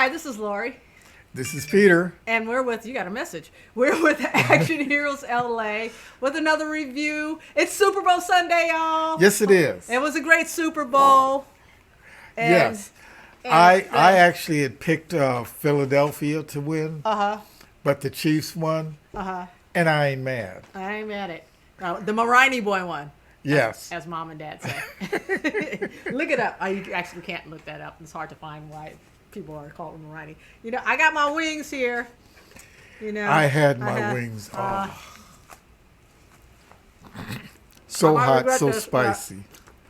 Hi, this is Laurie. This is Peter. And you got a message. We're with Action Heroes LA with another review. It's Super Bowl Sunday, y'all. Yes, it is. It was a great Super Bowl. And, yes. I actually had picked Philadelphia to win. But the Chiefs won. And I ain't mad. I ain't mad at it. The Marini boy won. Yes. As mom and dad say. Look it up. You actually can't look that up. It's hard to find why people are called Marini. You know, I got my wings here. You know, I had my wings. So hot, so spicy.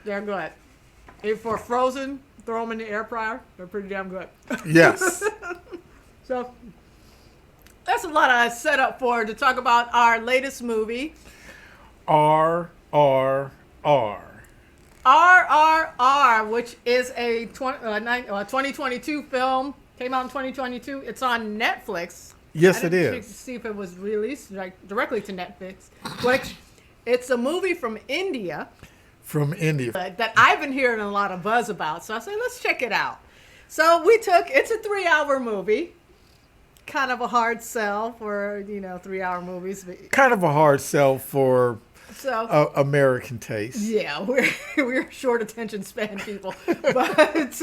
They're good. If for frozen, throw them in the air fryer. They're pretty damn good. Yes. So that's a lot I set up for to talk about our latest movie. RRR. RRR, which is a 2022 film. Came out in 2022. It's on Netflix. Yes, I didn't it is. See if it was released directly to Netflix. But it's a movie from India. From India. That I've been hearing a lot of buzz about. So I said, let's check it out. So it's a 3-hour movie. Kind of a hard sell for, 3-hour movies. Kind of a hard sell for American taste. Yeah, we're short attention span people. But,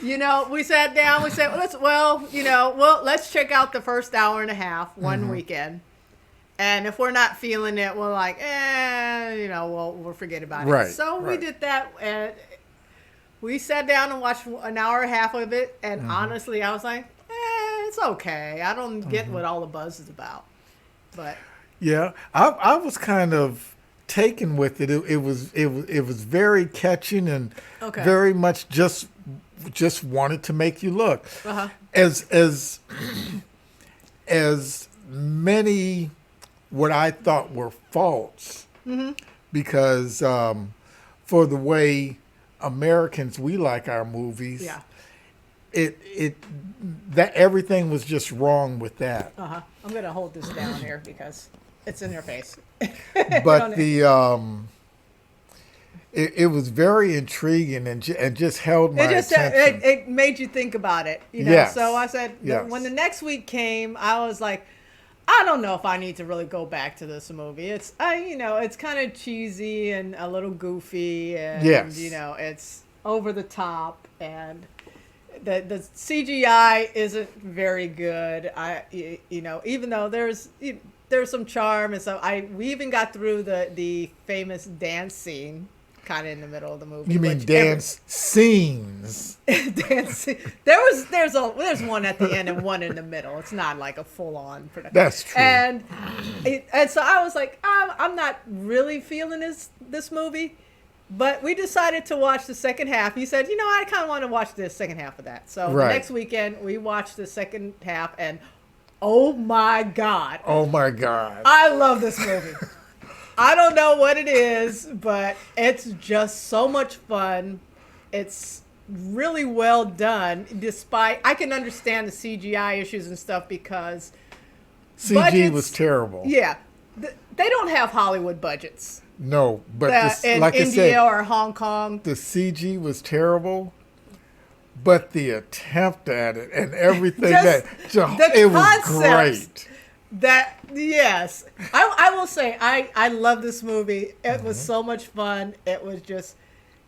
we sat down, we said, let's check out the first hour and a half one weekend. And if we're not feeling it, we're like, we'll forget about it. Right, so we did that. And we sat down and watched an hour and a half of it. And honestly, I was like, it's okay. I don't get what all the buzz is about. But yeah, I was kind of taken with it. It was very catching and very much just wanted to make you look. As many what I thought were faults, because for the way Americans we like our movies, that everything was just wrong with that. I'm gonna hold this down here because it's in your face. But it was very intriguing and just held my attention. It made you think about it, Yes. So I said, when the next week came, I was like, I don't know if I need to really go back to this movie. It's it's kind of cheesy and a little goofy, and it's over the top, and the CGI isn't very good. Even though there's some charm and stuff. We even got through the famous dance scene kind of in the middle of the movie. You mean dance scenes? Dance. There's one at the end and one in the middle. It's not like a full on production. That's true. And so I was like, I'm not really feeling this movie. But we decided to watch the second half. He said, I kind of want to watch the second half of that. So the next weekend, we watched the second half, and oh my God. Oh my God. I love this movie. I don't know what it is, but it's just so much fun. It's really well done, despite, I can understand the CGI issues and stuff because CG was terrible. Yeah. They don't have Hollywood budgets. No, but in like India I said, or Hong Kong, the CG was terrible, but the attempt at it and everything it was great. I will say I love this movie. It was so much fun. It was just,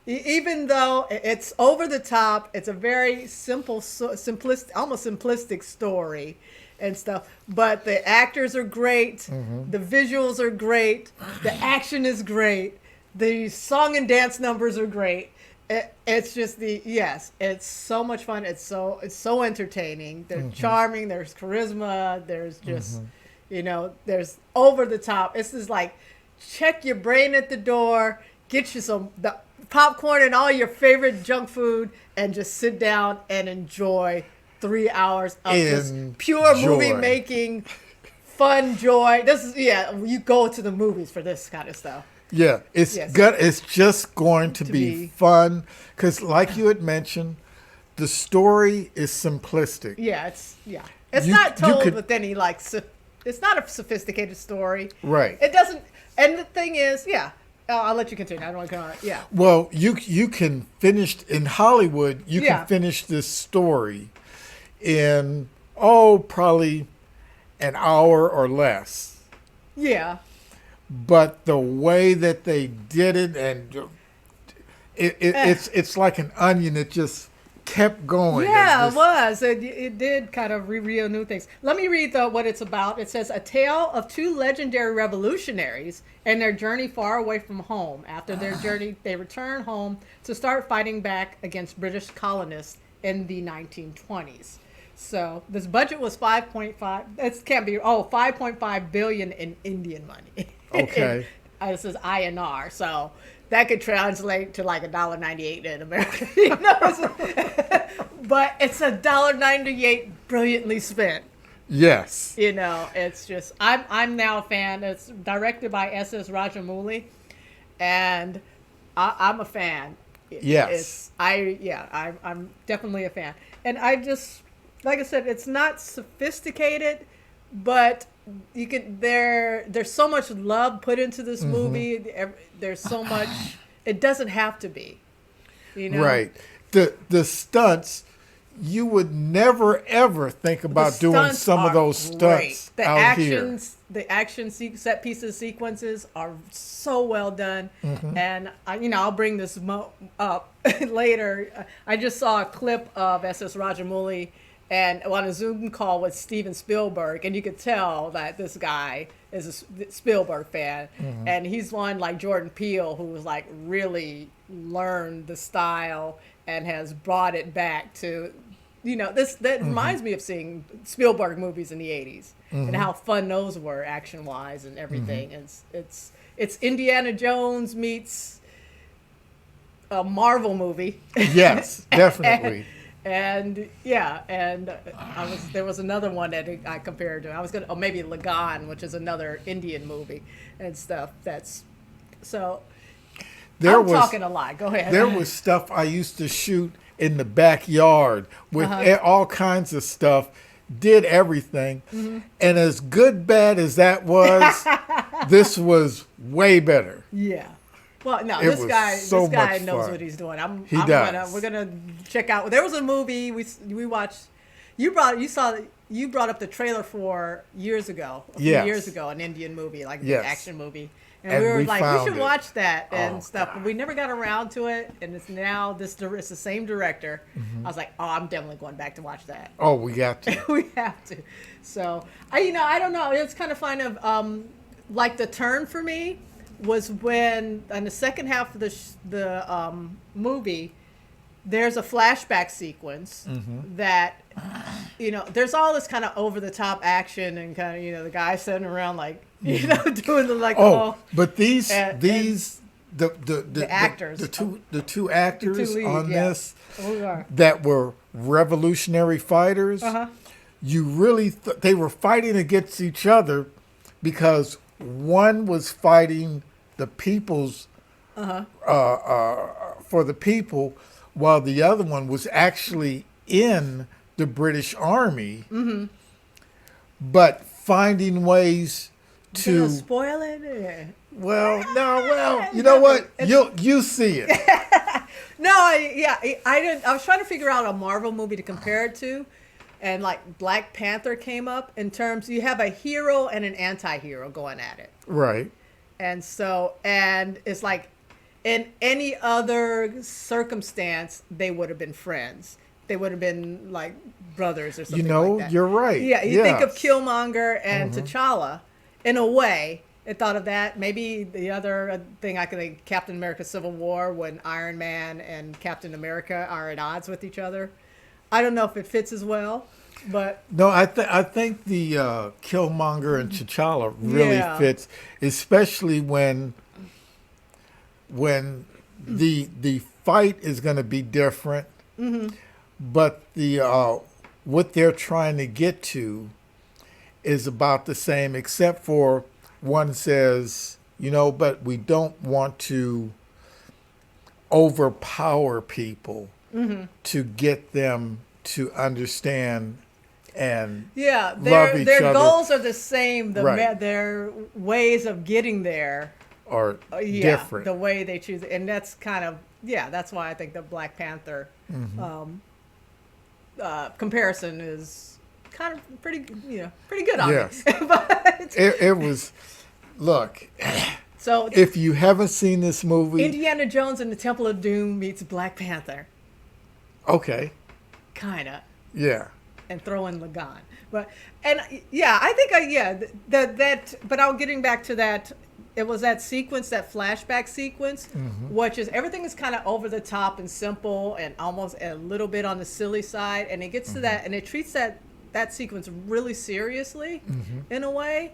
even though it's over the top, it's a very simple, simplistic, almost simplistic story and stuff, but the actors are great, the visuals are great, the action is great, the song and dance numbers are great. It's just it's so much fun. It's so entertaining. They're charming. There's charisma. There's just there's over the top. It's just like, check your brain at the door, get you the popcorn and all your favorite junk food, and just sit down and enjoy 3 hours of just pure movie making, fun joy. This is you go to the movies for this kind of stuff. Yeah, it's just going to be fun because, like you had mentioned, the story is simplistic. It's not told with any it's not a sophisticated story. Right. It doesn't. And the thing is, I'll let you continue. I don't want to go on. Yeah. Well, you can finish in Hollywood. You can finish this story in, probably an hour or less. Yeah. But the way that they did it, and it's like an onion that just kept going. Yeah, it was. It did kind of reveal new things. Let me read what it's about. It says, a tale of two legendary revolutionaries and their journey far away from home. After their journey, they return home to start fighting back against British colonists in the 1920s. So this budget was 5.5 billion in Indian money. Okay. This is INR. So that could translate to like $1.98 in America. But it's $1.98 brilliantly spent. Yes. It's just I'm now a fan. It's directed by S.S. Rajamouli, and I'm a fan. Yes. I'm definitely a fan. And I just, like I said, it's not sophisticated, but there's so much love put into this movie. There's so much. It doesn't have to be, Right. The stunts, you would never ever think about doing some of those stunts out here. The action set pieces sequences are so well done, and I'll bring this up later. I just saw a clip of S.S. Rajamouli and on a Zoom call with Steven Spielberg, and you could tell that this guy is a Spielberg fan, and he's one like Jordan Peele, who was like really learned the style and has brought it back to, that reminds me of seeing Spielberg movies in the 80s and how fun those were action wise and everything. It's Indiana Jones meets a Marvel movie. Yes, definitely. And there was another one that I compared to. I was maybe Lagan, which is another Indian movie and stuff. I'm talking a lot. Go ahead. There was stuff I used to shoot in the backyard with all kinds of stuff. Did everything, and as bad as that was, this was way better. Yeah. Well, no, this guy knows what he's doing. We're gonna check out. There was a movie we watched. You brought up the trailer for a few years ago, an Indian movie, like an action movie. And we were like, we should watch that and stuff. But we never got around to it. And it's now it's the same director. I was like, I'm definitely going back to watch that. Oh, we got to. We have to. So, I don't know. It's kind of like the turn for me was when, in the second half of the movie, there's a flashback sequence that, there's all this kind of over-the-top action and kind of, the guy sitting around like, doing the like. But the actors, the two actors on this that were revolutionary fighters. You really they were fighting against each other because one was fighting the people's for the people, while the other one was actually in the British Army, but finding ways to spoil it. Well, you know what? You see it. No, I didn't. I was trying to figure out a Marvel movie to compare it to, and like Black Panther came up in terms. You have a hero and an anti-hero going at it, right? And it's like in any other circumstance, they would have been friends. They would have been like brothers or something like that. You're right. Yeah, you think of Killmonger and T'Challa in a way. I thought of that. Maybe the other thing I could think, Captain America Civil War, when Iron Man and Captain America are at odds with each other. I don't know if it fits as well, but... No, I think the Killmonger and T'Challa really fits, especially when the fight is going to be different, but the what they're trying to get to is about the same, except for one says, but we don't want to overpower people to get them to understand and love each other. Their goals are the same. Their ways of getting there are different. The way they choose, and that's kind of that's why I think the Black Panther comparison is kind of pretty good on Yes. it. But It was, look, so if you haven't seen this movie. Indiana Jones and the Temple of Doom meets Black Panther. Okay. Kinda. Yeah. And throw in Lagan. But I think but I'm getting back to that. It was that sequence, that flashback sequence, which is everything is kind of over the top and simple and almost a little bit on the silly side, and it gets to that, and it treats that sequence really seriously in a way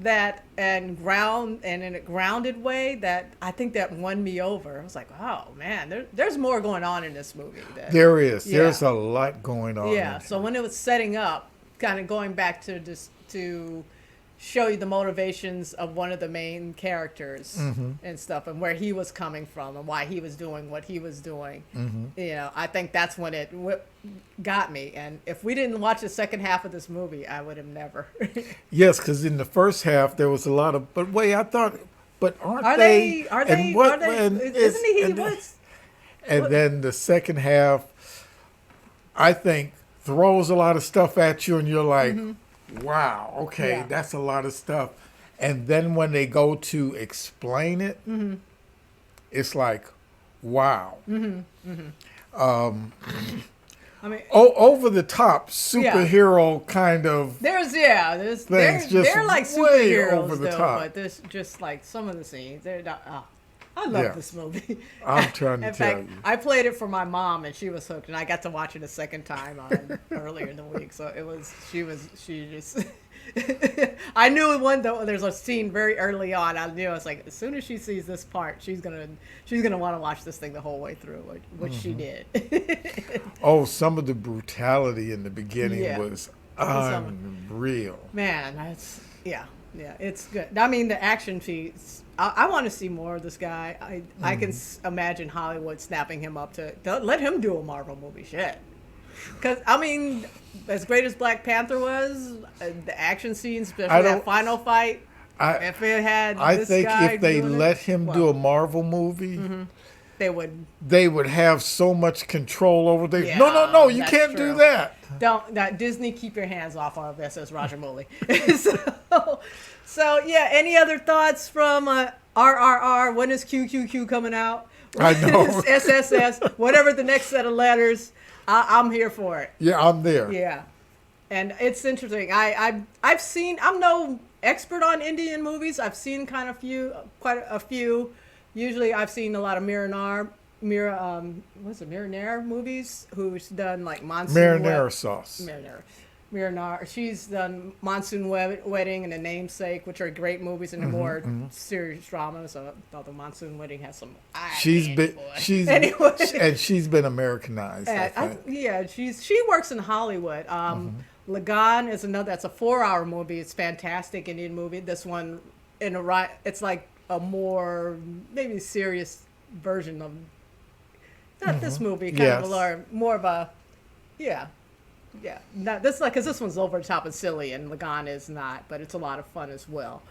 in a grounded way that I think that won me over. I was like, oh man, there's more going on in this movie. There is. Yeah. There's a lot going on. Yeah. So when it was setting up, kind of going back to just to show you the motivations of one of the main characters and stuff, and where he was coming from and why he was doing what he was doing. I think that's when it got me. And if we didn't watch the second half of this movie, I would have never. Yes, because in the first half there was a lot of. But wait, I thought. But are they? And what? Isn't he? And then the second half, I think, throws a lot of stuff at you, and you're like. Wow, okay, that's a lot of stuff. And then when they go to explain it, it's like, wow. I mean, over the top superhero kind of. They're like superheroes over the top. But there's just like some of the scenes. They're not. I love this movie. I'm trying to in tell fact, you. I played it for my mom, and she was hooked, and I got to watch it a second time earlier in the week. So she just. I knew there's a scene very early on. I knew I was like, as soon as she sees this part, she's gonna want to watch this thing the whole way through, which she did. Some of the brutality in the beginning was unreal. Man, that's it's good. I mean, the action piece. I want to see more of this guy. I can imagine Hollywood snapping him up to let him do a Marvel movie. Shit. Because, I mean, as great as Black Panther was, the action scenes, especially that final fight, if it had this guy I think if they let him do a Marvel movie, they would have so much control over the. Yeah, no, you can't do that. Don't Disney, keep your hands off of this, says Rajamouli. So yeah. Any other thoughts from RRR? When is QQQ coming out? I know. SSS, whatever the next set of letters. I'm here for it. Yeah, I'm there. Yeah, and it's interesting. I've seen. I'm no expert on Indian movies. I've seen quite a few. Usually, I've seen a lot of Miranare movies. Who's done like Monsoon Marinara sauce. Miranare. She's done Monsoon Wedding and The Namesake, which are great movies and more serious dramas. Although Monsoon Wedding has some. She's been Americanized. She works in Hollywood. Lagan is another. That's a 4-hour movie. It's fantastic Indian movie. This one it's like a more maybe serious version of not this movie. Kind of more of a not this because this one's over the top and silly, and Lagan is not, but it's a lot of fun as well.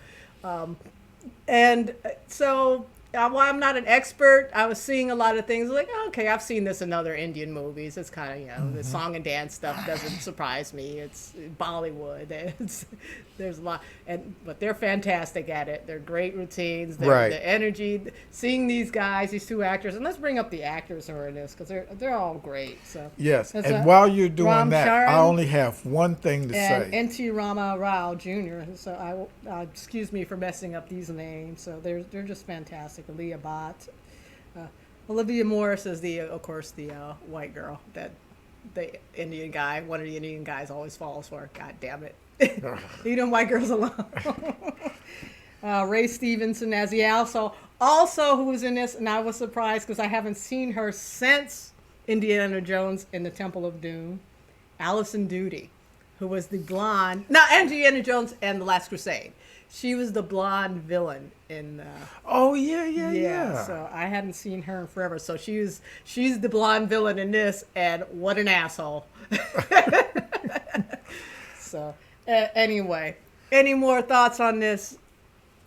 And so while I'm not an expert, I was seeing a lot of things like, okay, I've seen this in other Indian movies. It's kind of, the song and dance stuff doesn't surprise me. It's Bollywood. There's a lot, but they're fantastic at it. They're great routines. The energy, seeing these guys, these two actors, and let's bring up the actors who are in this because they're all great. So yes, and while you're doing Ram that, Charan, I only have one thing to say. N.T. Ramo Rao Jr. So excuse me for messing up these names. So they're just fantastic. Alia Bhatt, Olivia Morrison is of course the white girl that one of the Indian guys always falls for. God damn it. Leave them white girls alone. Ray Stevenson as the also who was in this, and I was surprised because I haven't seen her since Indiana Jones in the Temple of Doom. Alison Doody, who was the blonde, Indiana Jones and the Last Crusade. She was the blonde villain in. Yeah. So I hadn't seen her in forever. So she's the blonde villain in this, and what an asshole. So anyway, any more thoughts on this?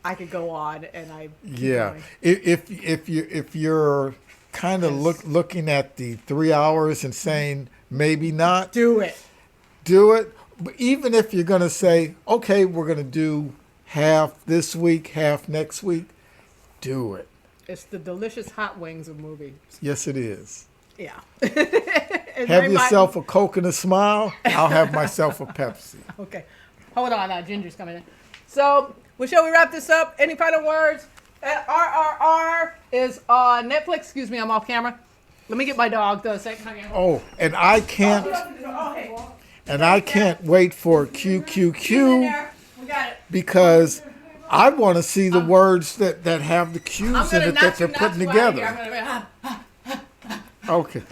I could go on, and I. Yeah, if you're kind of looking at the 3 hours and saying maybe not. Do it. Do it. But even if you're going to say, okay, we're going to do half this week, half next week, do it. It's the delicious hot wings of movies. Yes, it is. Yeah. Have yourself a Coke and a smile. I'll have myself a Pepsi. Okay. Hold on. Ginger's coming in. So, well, shall we wrap this up? Any final words? RRR is on Netflix. Excuse me, I'm off camera. Let me get my dog, though. Oh, and I can't... And I can't wait for QQQ because I want to see the words that have the Q's in it that they're putting together. Okay.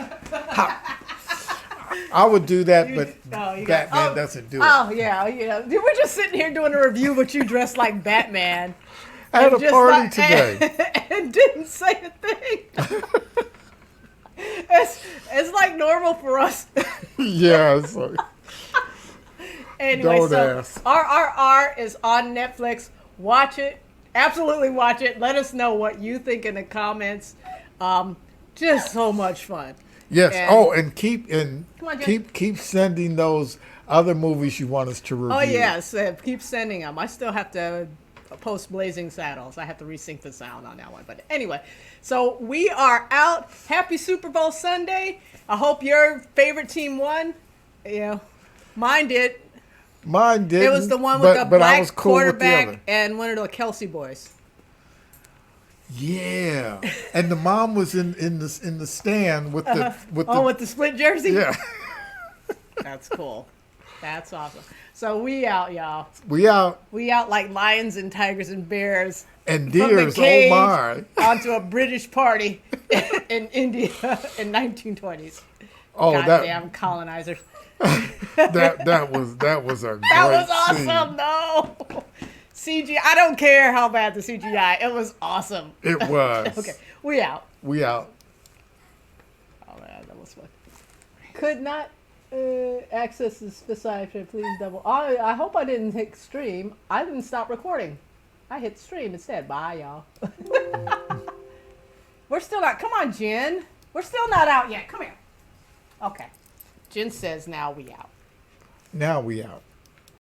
I would do that, but Batman doesn't do it. Oh, yeah. We're just sitting here doing a review, but you dressed like Batman. I had a party today. And didn't say a thing. It's like normal for us. Yeah. So. Anyway, Don't so ask. RRR is on Netflix. Watch it. Absolutely watch it. Let us know what you think in the comments. Just so much fun. Yes. And keep sending those other movies you want us to review. Oh yes, keep sending them. I still have to post Blazing Saddles. I have to resync the sound on that one. But anyway, so we are out. Happy Super Bowl Sunday. I hope your favorite team won. Mine did. Mine didn't. It was the one with the black cool quarterback and one of the Kelsey boys. Yeah, and the mom was in the stand with the with the split jersey. Yeah, that's cool. That's awesome. So we out, y'all. We out. We out like lions and tigers and bears and deers. Oh my! Onto a British party in India in 1920s. Oh, goddamn colonizers. that was a great That was awesome, scene. though. CGI. I don't care how bad the CGI. It was awesome. It was. Okay, we out. We out. Oh man, that was fun. Could not access this site. Please double. I hope I didn't hit stream. I didn't stop recording. I hit stream instead. Bye, y'all. We're still not. Come on, Jen. We're still not out yet. Come here. Okay. Jen says now we out. Now we out.